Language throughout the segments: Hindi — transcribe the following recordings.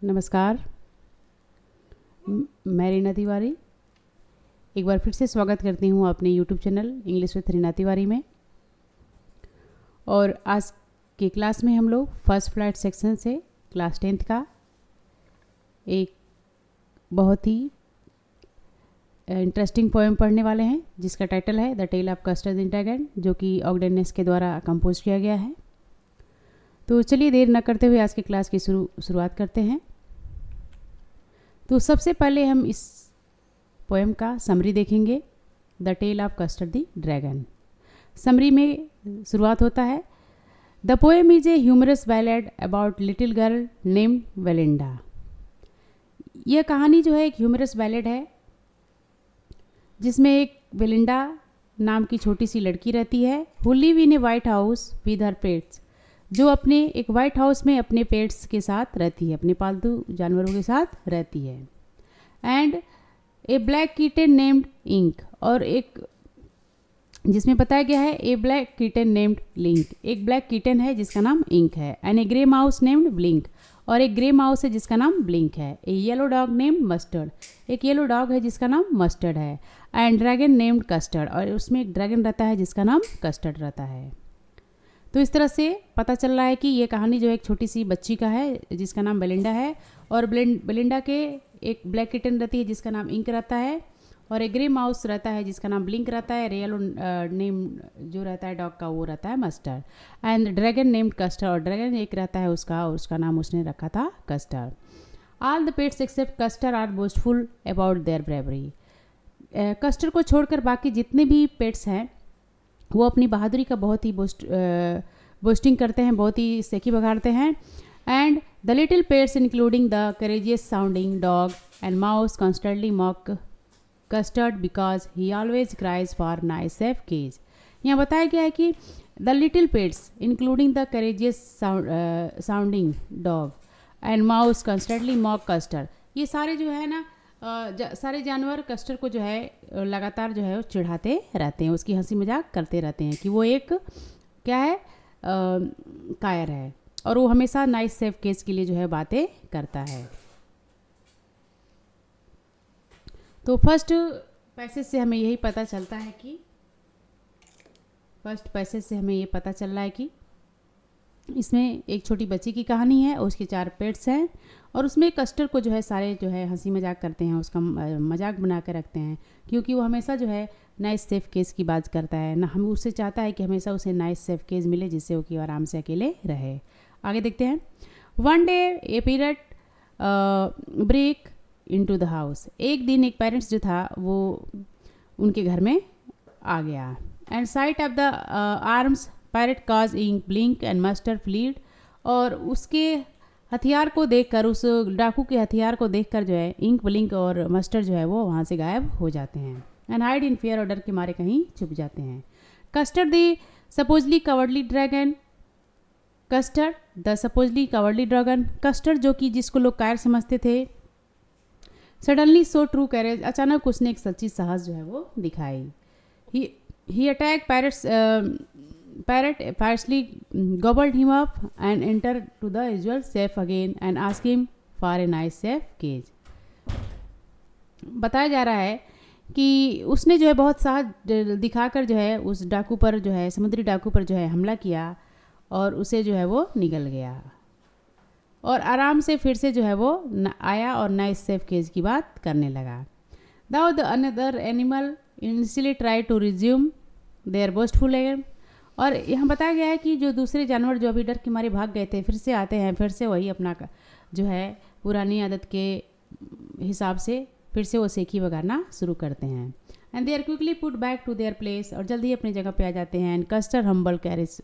नमस्कार। मैं रीना तिवारी एक बार फिर से स्वागत करती हूँ अपने YouTube channel English with Reena Tiwari में। और आज की क्लास में हम लोग फर्स्ट फ्लाइट सेक्शन से क्लास 10th का एक बहुत ही इंटरेस्टिंग पोएम पढ़ने वाले हैं, जिसका टाइटल है the tale of custard in dragon, जो कि ऑगडेन नेस के द्वारा कंपोज किया गया है। तो चलिए देर न करते हुए आज की क्लास की शुरुआत करते हैं। तो सबसे पहले हम इस पोएम का समरी देखेंगे, the tale of Custard the dragon. Summary में शुरुआत होता है, the poem is a humorous ballad about little girl named Belinda. यह कहानी जो है एक ह्यूमरस बैलेड है, जिसमें एक वेलिंडा नाम की छोटी सी लड़की रहती है, who live in A white house with her pets, जो अपने एक वाइट हाउस में अपने पेट्स के साथ रहती है, अपने पालतू जानवरों के साथ रहती है। And a black kitten named Ink, और एक जिसमें बताया गया है a black kitten named Link, एक ब्लैक किटन है जिसका नाम इंक है। And a grey mouse named Blink, और एक ग्रे माउस है जिसका नाम ब्लिंक है। A yellow dog named Mustard, एक येलो डॉग है जिसका नाम मस्टर्ड है। एंड ड्रैगन नेम्ड कस्टर्ड, और उसमें एक ड्रैगन रहता है जिसका नाम कस्टर्ड रहता है। तो इस तरह से पता चल रहा है कि ये कहानी जो एक छोटी सी बच्ची का है जिसका नाम बेलिंडा है, और बेलिंडा के एक ब्लैक किटन रहती है जिसका नाम इंक रहता है, और एक ग्रे माउस रहता है जिसका नाम ब्लिंक रहता है। येलो नेम जो रहता है डॉग का वो रहता है mustard. And dragon named custard, और ड्रैगन एक रहता है उसका, और उसका नाम उसने रखा था Custard. All the pets except Custard are boastful about their bravery. Custard को छोड़कर बाकी जितने भी पेट्स हैं वो अपनी बहादुरी का बहुत ही बोस्टिंग करते हैं, बहुत ही सेखी बघाड़ते हैं। And the little pets including the courageous sounding dog and mouse constantly mock Custard because he always cries for nice safe cage. यहाँ बताया गया है कि the little pets including the courageous sounding dog and mouse constantly mock Custard, ये सारे जो है ना सारे जानवर कस्टर्ड को जो है लगातार जो है वो चिढ़ाते रहते हैं, उसकी हंसी मजाक करते रहते हैं कि वो एक क्या है कायर है, और वो हमेशा नाइस सेफ केस के लिए जो है बातें करता है। तो फर्स्ट पैसेज से हमें यही पता चलता है कि इसमें एक छोटी बच्ची की कहानी है और उसके 4 पेट्स हैं, और उसमें कस्टर्ड को जो है सारे जो है हंसी मजाक करते हैं, उसका मजाक बना कर रखते हैं, क्योंकि वो हमेशा जो है नाइस सेफ केस की बात करता है ना। हम उससे चाहता है कि हमेशा उसे नाइस सेफ केस मिले जिससे वो कि आराम से अकेले रहे। आगे देखते हैं। One day a parent break into the house, एक दिन एक पेरेंट्स जो था वो उनके घर में आ गया। And sight of the arms parrot cause Ink Blink and Mustard fled, और उसके हथियार को देखकर, उस डाकू के हथियार को देखकर जो है इंक ब्लिंक और मस्टर जो है वो वहाँ से गायब हो जाते हैं। एंड हाइड इन फियर, और डर के मारे कहीं छुप जाते हैं। Custard the supposedly cowardly dragon, custard the supposedly cowardly dragon, custard जो कि जिसको लोग कायर समझते थे, सडनली सो ट्रू करेज, अचानक उसने एक सच्ची साहस जो है वो दिखाई। ही attack parrot fiercely gobbled him up and entered to the usual safe again and asked him for a nice safe cage। बताया जा रहा है कि उसने जो है बहुत साहस दिखाकर जो है उस डाकू पर जो है, समुद्री डाकू पर जो है हमला किया, और उसे जो है वो निगल गया, और आराम से फिर से जो है वो आया और नाइस सेफ केज की बात करने लगा। Now the another animal initially tried to resume their boastful aim, और यहाँ बताया गया है कि जो दूसरे जानवर जो अभी डर के मारे भाग गए थे फिर से आते हैं, फिर से वही अपना जो है पुरानी आदत के हिसाब से फिर से वो सेखी बगाना शुरू करते हैं। And they are quickly put back to their place, और जल्दी ही अपनी जगह पे आ जाते हैं। And Custard humble carriage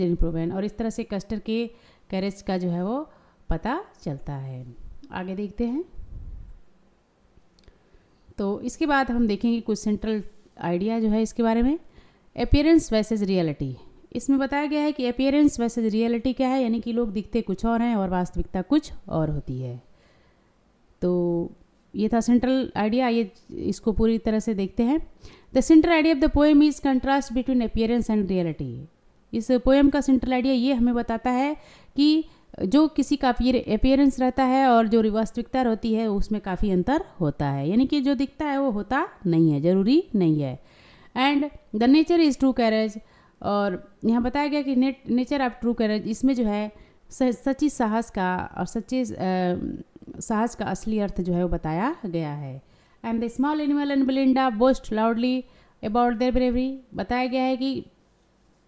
improvement, और इस तरह से कस्टर के कैरेज का जो है वो पता चलता है। आगे देखते हैं। तो इसके बाद हम देखेंगे कुछ सेंट्रल आइडिया जो है इसके बारे में। अपीयरेंस वर्सेस रियलिटी, इसमें बताया गया है कि अपीयरेंस वर्सेस रियलिटी क्या है, यानी कि लोग दिखते कुछ और हैं और वास्तविकता कुछ और होती है। तो ये था सेंट्रल आइडिया। ये इसको पूरी तरह से देखते हैं। The central idea of the poem is contrast between appearance and reality. इस पोएम का सेंट्रल आइडिया ये हमें बताता है कि जो किसी का अपीयरेंस रहता है और जो वास्तविकता होती है उसमें काफ़ी अंतर होता है, यानी कि जो दिखता है वो होता नहीं है, ज़रूरी नहीं है। And the nature is true courage, और यहाँ बताया गया कि नेचर ऑफ ट्रू करेज, इसमें जो है सच्ची साहस का और सच्चे साहस का असली अर्थ जो है वो बताया गया है। And the small animal and Belinda boast loudly about their bravery, बताया गया है कि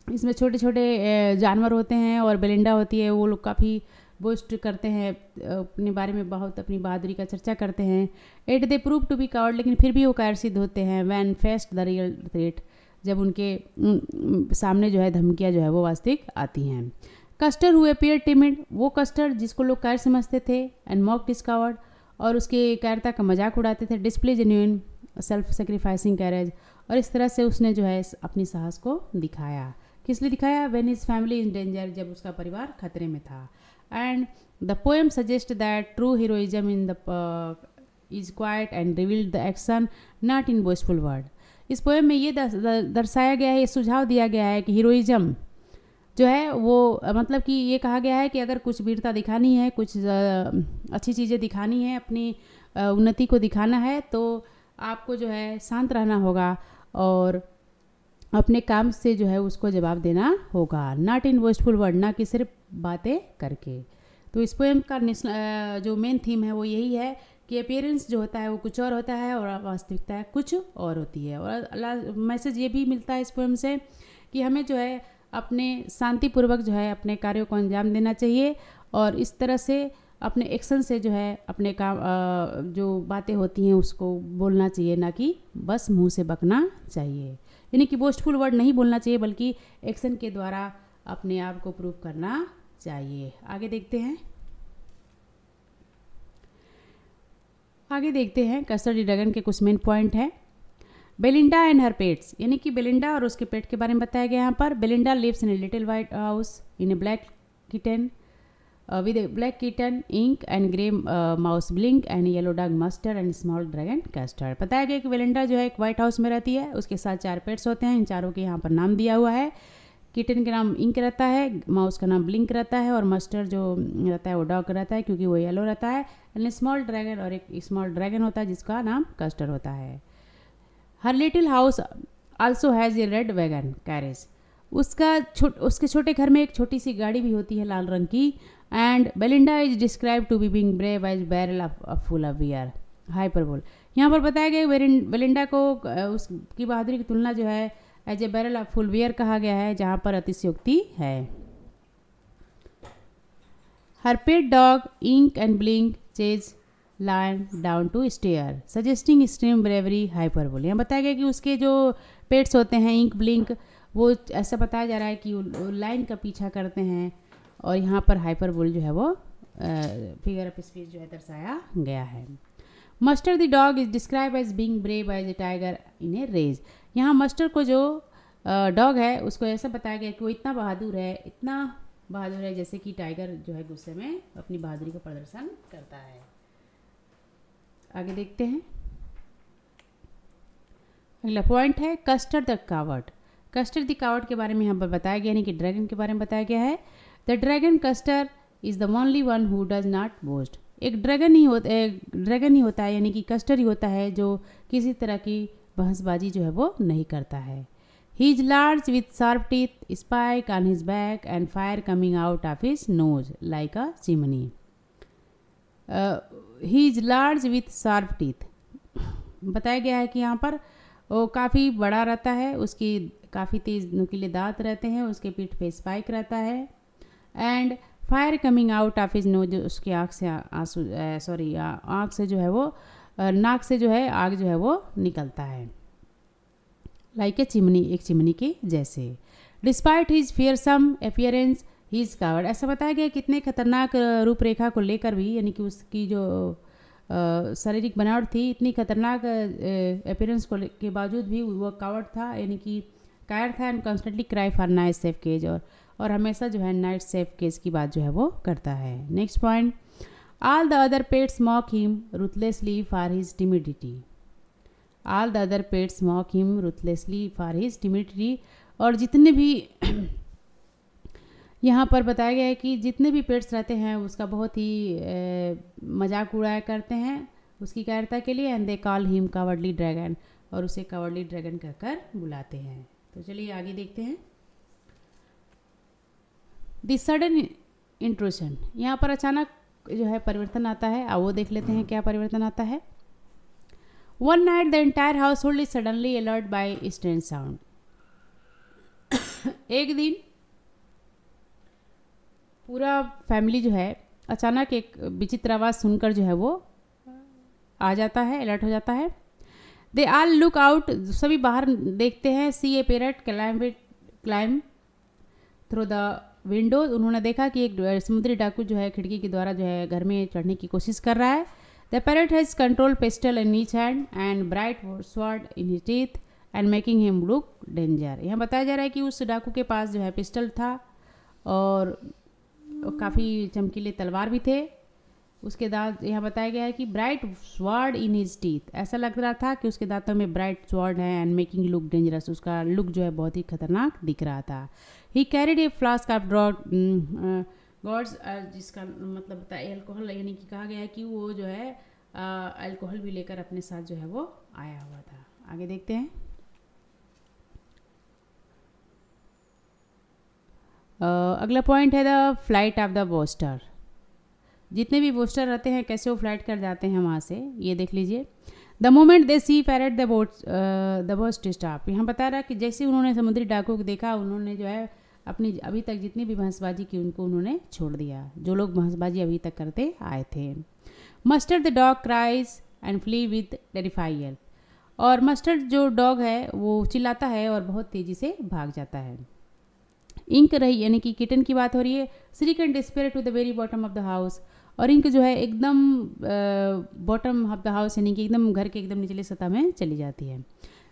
इसमें छोटे छोटे जानवर होते हैं और बेलिंडा होती है, वो लोग काफ़ी बोस्ट करते हैं अपने बारे में, बहुत अपनी बहादुरी का चर्चा करते हैं। At they prove to be coward, लेकिन फिर भी वो कायर सिद्ध होते हैं। When faced the real threat, जब उनके सामने जो है धमकियाँ जो है वो वास्तविक आती हैं। कस्टर हुए अपीयर टिमिड, वो कस्टर जिसको लोग कायर समझते थे। एंड मॉक डिस्कवर्ड, और उसके कायरता का मजाक उड़ाते थे। Display genuine self sacrificing carriage, और इस तरह से उसने जो है अपनी साहस को दिखाया। किस लिए दिखाया? When his family in danger, जब उसका परिवार खतरे में था। And the poem suggest that true heroism in the is quiet and revealed the action not in boastful word. इस पोएम में ये दर्शाया गया है, ये सुझाव दिया गया है कि हीरोइज्म जो है वो मतलब कि ये कहा गया है कि अगर कुछ वीरता दिखानी है, कुछ अच्छी चीज़ें दिखानी है, अपनी उन्नति को दिखाना है, तो आपको जो है शांत रहना होगा और अपने काम से जो है उसको जवाब देना होगा। नॉट इन बोस्टफुल वर्ड, ना कि सिर्फ बातें करके। तो इस पोएम का जो मेन थीम है वो यही है कि अपीयरेंस जो होता है वो कुछ और होता है और वास्तविकता कुछ और होती है। और मैसेज ये भी मिलता है इस पोएम से कि हमें जो है अपने शांतिपूर्वक जो है अपने कार्यों को अंजाम देना चाहिए, और इस तरह से अपने एक्शन से जो है अपने काम जो बातें होती हैं उसको बोलना चाहिए, ना कि बस मुंह से बकना चाहिए। यानी कि बोस्टफुल वर्ड नहीं बोलना चाहिए, बल्कि एक्शन के द्वारा अपने आप को प्रूव करना चाहिए। आगे देखते हैं कस्टर द ड्रैगन के कुछ मेन पॉइंट हैं। बेलिंडा एंड हर पेट्स, यानी कि बेलिंडा और उसके पेट के बारे में बताया गया यहाँ पर। Belinda lives in a little white house in a black kitten with a black kitten, ink and grey mouse blink and yellow dog mustard and small dragon custard। बताया गया कि बेलिंडा जो है एक वाइट हाउस में रहती है, उसके साथ 4 पेट्स होते हैं। इन चारों के यहाँ पर नाम दिया हुआ है। किटन का नाम इंक रहता है, माउस का नाम ब्लिंक रहता है, और मस्टर्ड जो रहता है वो डॉग रहता है क्योंकि वो येलो रहता है। एंड स्मॉल ड्रैगन, और एक स्मॉल ड्रैगन होता है जिसका नाम कस्टर होता है। Her little house also has a red wagon carriage, उसके छोटे घर में एक छोटी सी गाड़ी भी होती है लाल रंग की। And Belinda is describe to be being brave as barrel of full of bear hyperbole. यहाँ पर बताया गया बेलिंडा को उसकी बहादुरी की तुलना जो है as a barrel of full bear कहा गया है, जहाँ पर अतिशयोक्ति है। Her pet dog Ink and Blink chase line down to stair suggesting extreme bravery hyperbole. यहाँ बताया गया कि उसके जो पेट्स होते हैं इंक ब्लिंक, वो ऐसा बताया जा रहा है कि लाइन का पीछा करते हैं, और यहाँ पर हाइपरबोल जो है वो फिगर ऑफ स्पीच जो है दर्शाया गया है। Mustard the dog is describe as being brave as a tiger in a rage. यहाँ मस्टर को जो डॉग है उसको ऐसा बताया गया कि वो इतना बहादुर है जैसे कि टाइगर जो है गुस्से में अपनी बहादुरी का प्रदर्शन करता है। आगे देखते हैं। अगला पॉइंट है Custard the coward. Castor the coward के बारे में यहाँ पर बताया गया, यानी कि ड्रैगन के बारे में बताया गया है। The dragon castor is the only one who does not boast. एक ड्रैगन ही होता है, यानी कि कस्टर ही होता है जो किसी तरह की बहसबाजी जो है वो नहीं करता है। He is large with sharp teeth spike on his back and fire coming out of his nose like a chimney. He is large with sharp teeth, बताया गया है कि यहाँ पर वो काफ़ी बड़ा रहता है, उसकी काफ़ी तेज नुकीले दांत रहते हैं, उसके पीठ पे स्पाइक रहता है। And fire coming out of his nose, उसकी आँख से आँख से जो है वो नाक से जो है आग जो है वो निकलता है। लाइक ए चिमनी, एक चिमनी के जैसे। Despite his fearsome appearance he is coward. ऐसा बताया गया कितने खतरनाक रूपरेखा को लेकर भी, यानी कि उसकी जो शारीरिक बनावट थी इतनी खतरनाक अपीयरेंस को के बावजूद भी वो कावर्ड था, यानी कि कायर था। And constantly cry for night safe cage, और हमेशा जो है नाइट सेफ केज की बात जो है वो करता है। Next point, all the other pets mock him ruthlessly for his timidity. All the other pets mock him ruthlessly for his timidity, और जितने भी यहाँ पर बताया गया है कि जितने भी पेट्स रहते हैं उसका बहुत ही मजाक उड़ाया करते हैं उसकी कायरता के लिए, and they call him cowardly dragon, और उसे कावर्डली ड्रैगन कहकर बुलाते हैं। तो चलिए आगे देखते हैं। द सडन इंट्रूशन, यहाँ पर अचानक जो है परिवर्तन आता है। अब वो देख लेते हैं क्या परिवर्तन आता है। One night the entire household is suddenly alert by strange sound. एक दिन पूरा फैमिली जो है अचानक एक विचित्र आवाज़ सुनकर जो है वो आ जाता है, अलर्ट हो जाता है। दे आल लुक आउट, सभी बाहर देखते हैं। See a parrot climb through the window, उन्होंने देखा कि एक समुद्री डाकू जो है खिड़की के द्वारा जो है घर में चढ़ने की कोशिश कर रहा है। The parrot has control pistol in each hand and bright sword in his teeth and making him look danger. यहाँ बताया जा रहा है कि उस डाकू के पास जो है पिस्टल था और काफ़ी चमकीले तलवार भी थे। उसके दांत, यहाँ बताया गया है कि bright sword in his teeth, ऐसा लग रहा था कि उसके दांतों में ब्राइट स्वॉर्ड है, एंड मेकिंग लुक डेंजरस, उसका लुक जो है बहुत ही खतरनाक दिख रहा था। He carried a flask of gods, जिसका मतलब होता है एल्कोहल, यानी कि कहा गया है कि वो जो है अल्कोहल भी लेकर अपने साथ जो है वो आया हुआ था। आगे देखते हैं। अगला पॉइंट है the flight of the booster. जितने भी बोस्टर रहते हैं कैसे वो फ्लाइट कर जाते हैं वहाँ से, ये देख लीजिए। The moment they see parrot the boast stop, यहाँ बता रहा है कि जैसे उन्होंने समुद्री डाकू को देखा, उन्होंने जो है अपनी अभी तक जितनी भी भैंसबाजी की उनको उन्होंने छोड़ दिया, जो लोग भैंसबाजी अभी तक करते आए थे। Mustard the dog cries and flee with terrified, और मस्टर्ड जो डॉग है वो चिल्लाता है और बहुत तेज़ी से भाग जाता है। इंक रही, यानी कि किटन की बात हो रही है। Shriek and despair to the very bottom of the house, और इंक जो है एकदम बॉटम ऑफ द हाउस यानी कि एकदम घर के एकदम निचले सतह में चली जाती है।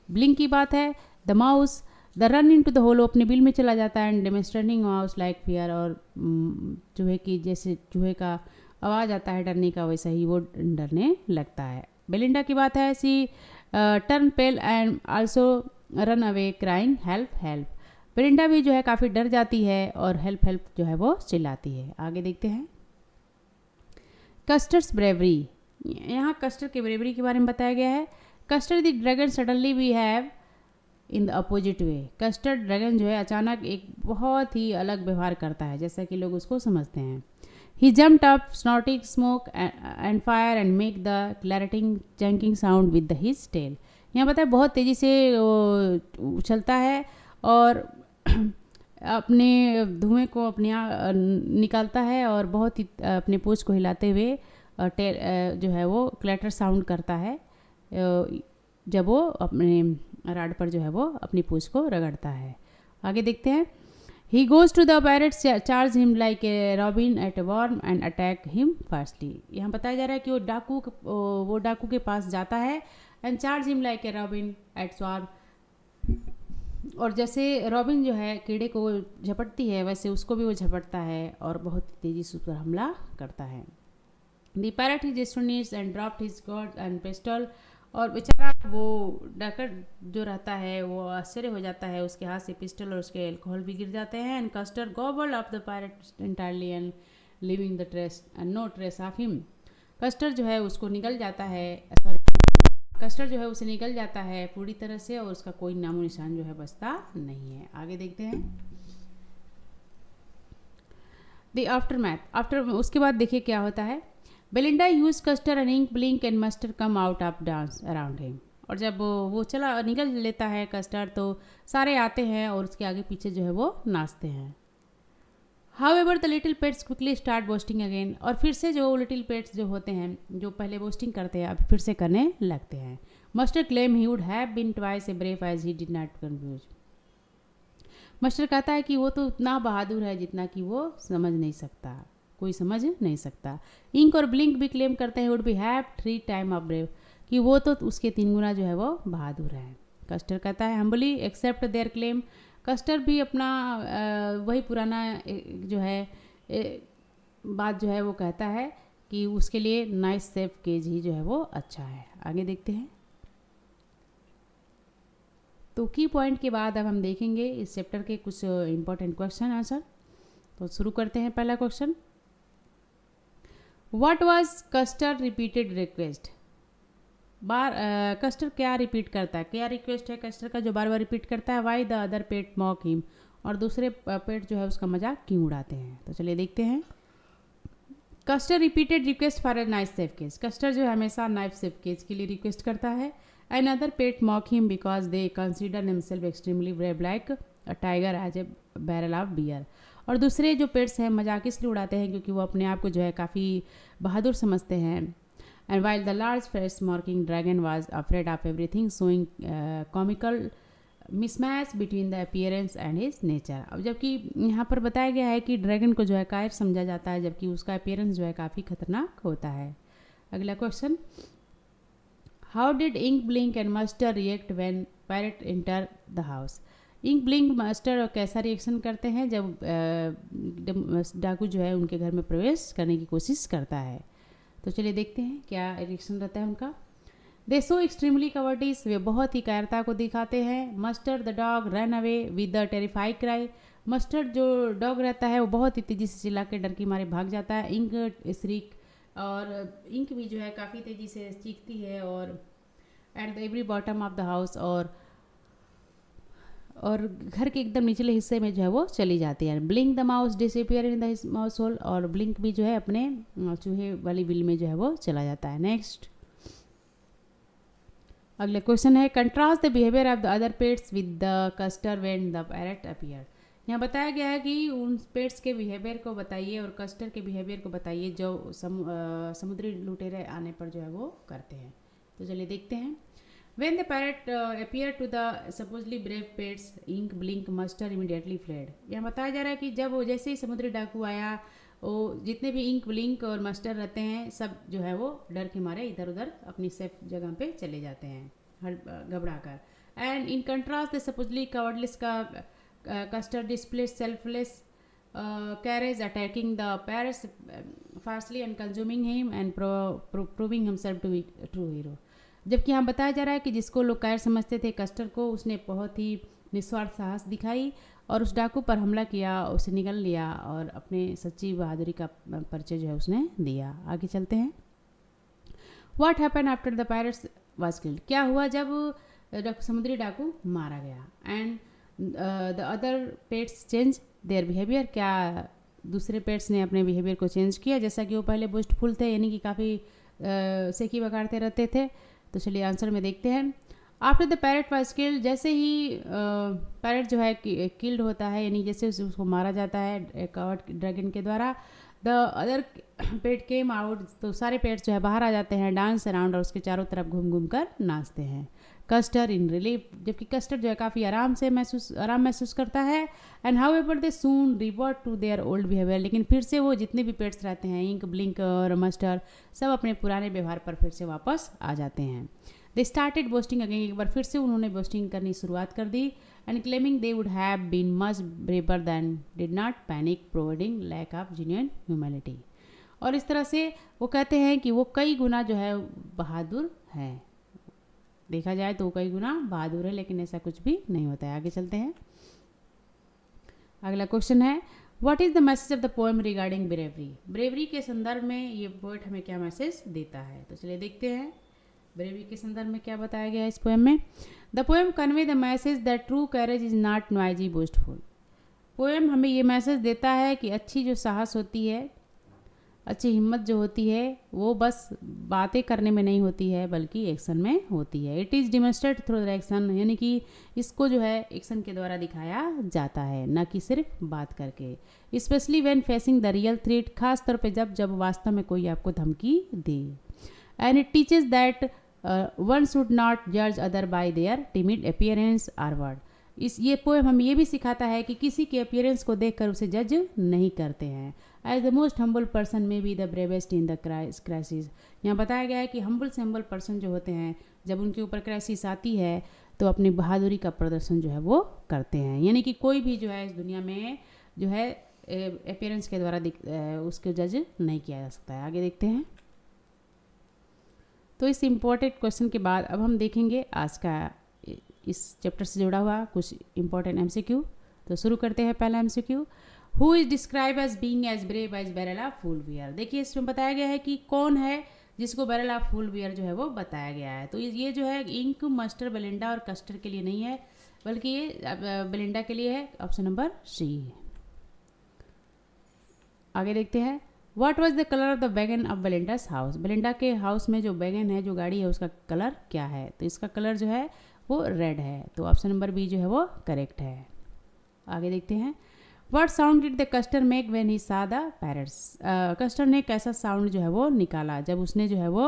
ब्लिंक की बात है। The mouse the run into the hole, अपने बिल में चला जाता है। And demonstrating mouse like fear, और चूहे की जैसे चूहे का आवाज़ आता है डरने का, वैसा ही वो डरने लगता है। बेलिंडा की बात है। She turn pale and also run away crying help help, Belinda भी जो है काफ़ी डर जाती है और हेल्प हेल्प जो है वो चिल्लाती है। आगे देखते हैं। कस्टर्स ब्रेवरी, यहाँ कस्टर के ब्रेवरी के बारे में बताया गया है। Custard the dragon suddenly we have in the opposite way, Custard dragon जो है अचानक एक बहुत ही अलग व्यवहार करता है जैसा कि लोग उसको समझते हैं। He jumped up snorting smoke and fire and make the clattering clanking sound with the his tail, यहाँ पता है बहुत तेज़ी से उछलता है और अपने धुएं को अपने निकालता है और बहुत ही अपने पूंछ को हिलाते हुए टेल जो है वो क्लैटर साउंड करता है जब वो अपने राड पर जो है वो अपनी पूंछ को रगड़ता है। आगे देखते हैं। He goes to the parrot charge him like a robin at worm and attack him fastly, यहाँ बताया जा रहा है कि वो डाकू के पास जाता है and charge him like a robin at swarm, और जैसे रॉबिन जो है कीड़े को झपटती है वैसे उसको भी वो झपटता है और बहुत तेज़ी से उस पर हमला करता है। The parrot his astonished and dropped his God and pistol, और बेचारा वो डाकर जो रहता है वो आश्चर्य हो जाता है, उसके हाथ से पिस्टल और उसके अल्कोहल भी गिर जाते हैं। And Custard gobbled of the parrot entirely and living the trace and no trace of him, Custard जो है उसको निकल जाता है, सॉरी कस्टर जो है उसे निकल जाता है पूरी तरह से और उसका कोई नामो निशान जो है बचता नहीं है। आगे देखते हैं। द आफ्टर उसके बाद देखिए क्या होता है। Belinda use Custard and Ink Blink and Mustard come out of dance around him, और जब वो चला निकल लेता है कस्टर तो सारे आते हैं और उसके आगे पीछे जो है वो नाचते हैं। However the little pets quickly start boasting again, और फिर से जो लिटिल पेट्स जो होते हैं जो पहले बोस्टिंग करते हैं अब फिर से करने लगते हैं। Mustard claim he would have been twice a brave as he did not confuse, Mustard कहता है कि वो तो उतना बहादुर है जितना कि वो समझ नहीं सकता, कोई समझ नहीं सकता। इंक और ब्लिंक भी क्लेम करते हैं would be have 3 time of brave, कि वो तो उसके 3 गुना जो है वो बहादुर है। कस्टर कहता है humbly accept their claim, Custard भी अपना वही पुराना जो है बात जो है वो कहता है कि उसके लिए नाइस सेफ केज ही जो है वो अच्छा है। आगे देखते हैं। तो की पॉइंट के बाद अब हम देखेंगे इस चैप्टर के कुछ इंपॉर्टेंट क्वेश्चन आंसर। तो शुरू करते हैं पहला question. What was castor repeated request? Castor क्या रिपीट करता है, क्या रिक्वेस्ट है कस्टर का जो बार बार रिपीट करता है? Why the other pet mock him, और दूसरे पेट जो है उसका मजाक क्यों उड़ाते हैं? तो चलिए देखते हैं। Castor repeated request for a knife safe case. Castor जो है हमेशा नाइफ सेफ केस के लिए रिक्वेस्ट करता है। And other pet mock him because they consider himself extremely brave like a tiger as a barrel of bear. और दूसरे जो पेट्स हैं मजाक इसलिए उड़ाते हैं क्योंकि वो अपने आप को जो है काफ़ी बहादुर समझते हैं। And while the large face-marking dragon was afraid of everything, showing comical mismatch between the appearance and his nature। अब जबकि यहाँ पर बताया गया है कि ड्रैगन को जो है कायर समझा जाता है, जबकि उसका अपीयरेंस जो है काफ़ी खतरनाक होता है। अगला question, how did Ink Blink and Mustard react when parrot enter the house? Ink Blink Mustard कैसा रिएक्शन करते हैं जब डाकू जो है उनके घर में प्रवेश करने की कोशिश करता है? तो चलिए देखते हैं क्या रिएक्शन रहता है उनका। दे सो एक्सट्रीमली कवर्डिस, वे बहुत ही कायरता को दिखाते हैं। Mustard the dog run away with the terrified cry, mustard जो डॉग रहता है वो बहुत ही तेज़ी से चिल्ला के डर की मारे भाग जाता है। इंक श्रीक, और इंक भी जो है काफ़ी तेज़ी से चीखती है और at the every bottom of the house, और घर के एकदम निचले हिस्से में जो है वो चली जाती है। Blink the mouse disappear in the mouse hole, और ब्लिंक भी जो है अपने चूहे वाली बिल में जो है वो चला जाता है। नेक्स्ट अगले क्वेश्चन है, contrast the behaviour of the other pets with the castor when the parrot appear. यहाँ बताया गया है कि उन पेट्स के बिहेवियर को बताइए और कस्टर के बिहेवियर को बताइए जो समुद्री लुटेरे आने पर जो है वो करते हैं। तो चलिए देखते हैं। When the parrot appeared to the supposedly brave pets, Ink, Blink, Muster immediately fled। यहाँ बताया जा रहा है कि जब वो जैसे ही समुद्री डाकू आया, वो जितने भी इंक, ब्लिंक और मस्टर रहते हैं सब जो है वो डर के मारे इधर उधर अपनी सेफ जगह पे चले जाते हैं घबरा कर। And in contrast the supposedly cowardless का Custard display selfless courage attacking the parrots fastly and consuming him and proving himself to be true hero. जबकि यहाँ बताया जा रहा है कि जिसको लोग कायर समझते थे कस्टर को, उसने बहुत ही निस्वार्थ साहस दिखाई और उस डाकू पर हमला किया, उसे निगल लिया और अपने सच्ची बहादुरी का परिचय जो है उसने दिया। आगे चलते हैं। What happen after the pirates was killed? क्या हुआ जब समुद्री डाकू मारा गया? And the other pets change their behaviour, क्या दूसरे पेट्स ने अपने बिहेवियर को चेंज किया? जैसा कि वो पहले बुस्टफुल थे, यानी कि काफ़ी सेकी बगाड़ते रहते थे। तो चलिए आंसर में देखते हैं। After the parrot was killed, जैसे ही पैरेट जो है किल्ड होता है, यानी जैसे उसको मारा जाता है कवर्ड ड्रैगन के द्वारा, the other pet came out, तो सारे पेट्स जो है बाहर आ जाते हैं, डांस अराउंड, और उसके चारों तरफ घूम घूम कर नाचते हैं। कस्टर इन रिलीफ, जबकि कस्टर जो है काफ़ी आराम महसूस करता है। And however they soon revert to their old behaviour, लेकिन फिर से वो जितने भी पेट्स रहते हैं, इंक, ब्लिंक और मस्टर, सब अपने पुराने व्यवहार पर फिर से वापस आ जाते हैं। दे स्टार्टेड बोस्टिंग अगेन, एक बार फिर से उन्होंने बोस्टिंग करनी शुरुआत कर दी। And claiming they would have been much braver than, did not panic, providing lack of genuine humanity. और इस तरह से वो कहते हैं कि वो कई गुना जो है बहादुर है। देखा जाए तो कई गुना बहादुर है, लेकिन ऐसा कुछ भी नहीं होता है। आगे चलते हैं। अगला क्वेश्चन है, what is the message of the poem regarding bravery? Bravery के संदर्भ में ये पोएट हमें क्या मैसेज देता है? तो चलिए देखते हैं ब्रेवरी के संदर्भ में क्या बताया गया है इस पोएम में। The poem convey the message that true courage is not noisy boastful. Poem हमें ये मैसेज देता है कि अच्छी जो साहस होती है, अच्छी हिम्मत जो होती है, वो बस बातें करने में नहीं होती है बल्कि एक्शन में होती है। It is demonstrate through the action, यानी कि इसको जो है एक्शन के द्वारा दिखाया जाता है, न कि सिर्फ बात करके। Specially when facing the real threat, खास तौर पे जब वास्तव में कोई आपको धमकी दे। And it teaches that one should not जज other by their timid appearance or word. ये पोएम हमें ये भी सिखाता है कि किसी के अपीयरेंस को देखकर उसे जज नहीं करते हैं। As the most humble person may be the bravest in the crisis. यहाँ बताया गया है कि हम्बल से हम्बल पर्सन जो होते हैं, जब उनके ऊपर क्राइसिस आती है तो अपनी बहादुरी का प्रदर्शन जो है वो करते हैं। यानी कि कोई भी जो है इस दुनिया में जो है अपीयरेंस के द्वारा उसको जज नहीं किया जा सकता है। आगे देखते हैं। तो इस इम्पोर्टेंट क्वेश्चन के बाद अब हम देखेंगे आज का इस चैप्टर से जुड़ा हुआ कुछ इम्पोर्टेंट एमसीक्यू। तो शुरू करते हैं पहला MCQ. Who is describe as being as brave as barrel full bear. देखिए इसमें बताया गया है कि कौन है जिसको बेरेला फुलवियर जो है वो बताया गया है। तो ये जो है इंक मस्टर बेलिंडा और कस्टर के लिए नहीं है, बल्कि ये बेलिंडा के लिए है। Option number C. आगे देखते हैं, what was the colour of the wagon of Belinda's house. Belinda के हाउस में जो वैगन है, जो गाड़ी है, उसका कलर क्या है। तो इसका कलर जो है वो रेड है। तो ऑप्शन नंबर बी जो है वो करेक्ट है। आगे देखते हैं, what sound did the castor make when he सा द पैरट्स। कस्टर ने कैसा साउंड जो है वो निकाला जब उसने जो है वो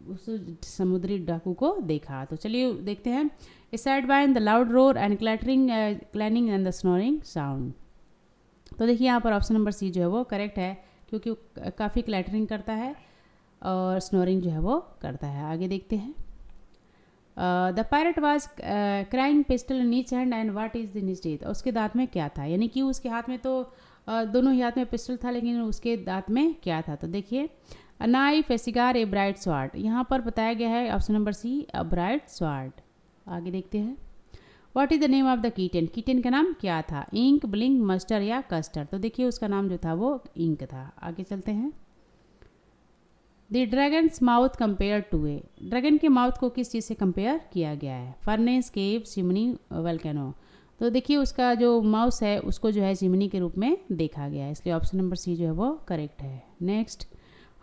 उस समुद्री डाकू को देखा। तो चलिए देखते हैं, side by the loud roar and clattering clanging and the snoring sound. तो देखिए यहाँ पर ऑप्शन नंबर सी जो है वो करेक्ट है, क्योंकि वो काफ़ी क्लैटरिंग करता है और स्नोरिंग जो है वो करता है। आगे देखते हैं, the pirate was crying pistol in each hand and what is in his teeth. उसके दांत में क्या था, यानी कि उसके हाथ में तो दोनों ही हाथ में पिस्टल था, लेकिन उसके दांत में क्या था। तो देखिए, a knife, a cigar, a bright sword. यहाँ पर बताया गया है option number C, a bright sword. आगे देखते हैं, what is the name of the kitten. Kitten का नाम क्या था, इंक, ब्लिंक, मस्टर या कस्टर। तो देखिए उसका नाम जो था वो इंक था। आगे चलते हैं, the dragon's mouth compare to a. Dragon के माउथ को किस चीज़ से कंपेयर किया गया है, फर्नेस, केव, चिमनी, वल्केनो। तो देखिए उसका जो माउस है उसको जो है चिमनी के रूप में देखा गया है, इसलिए ऑप्शन नंबर सी जो है वो करेक्ट है। Next,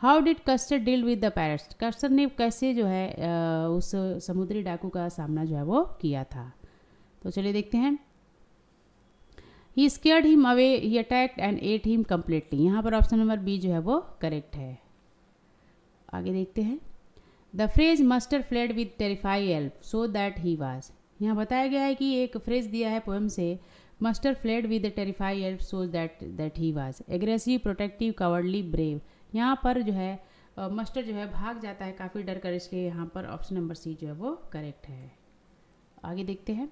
how did castor deal with the parrots. Castor ने कैसे जो है उस समुद्री डाकू का सामना जो है वो किया था। तो चलिए देखते हैं, he scared him away, he attacked and ate him completely. यहाँ पर ऑप्शन नंबर बी जो है वो करेक्ट है। आगे देखते हैं, the phrase Mustard fled with terrify elf so that he was. यहाँ बताया गया है कि एक फ्रेज दिया है पोएम से, Mustard fled with terrify elf so that he was aggressive, protective, cowardly, brave. यहाँ पर जो है मस्टर जो है भाग जाता है काफ़ी डर कर, इसलिए यहाँ पर ऑप्शन नंबर सी जो है वो करेक्ट है। आगे देखते हैं,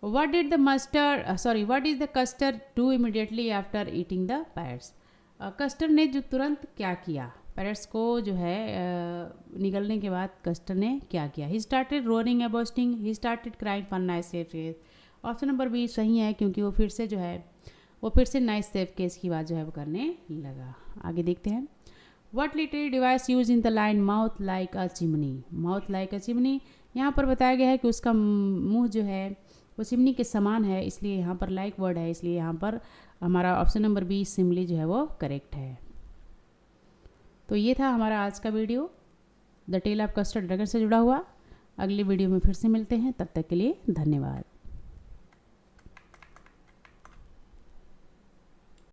what did the what is the castor do immediately after eating the parrots. Castor ने जो तुरंत क्या किया, पैरट्स को जो है निगलने के बाद कस्टर ने क्या किया। He started roaring a busting, he started crying for nice safe case. Option number B सही है, क्योंकि वो फिर से नाइस सेफ केस की बात जो है वो करने लगा। आगे देखते हैं, what literary device use in the line mouth like a chimney. Mouth like a chimney, यहाँ पर बताया गया है कि उसका मुंह जो है वो चिमनी के समान है, इसलिए यहाँ पर लाइक वर्ड है, इसलिए यहाँ पर हमारा ऑप्शन नंबर बी सिमली जो है वो करेक्ट है। तो ये था हमारा आज का video, the tale of Custard dragon से जुड़ा हुआ। अगली वीडियो में फिर से मिलते हैं, तब तक के लिए धन्यवाद।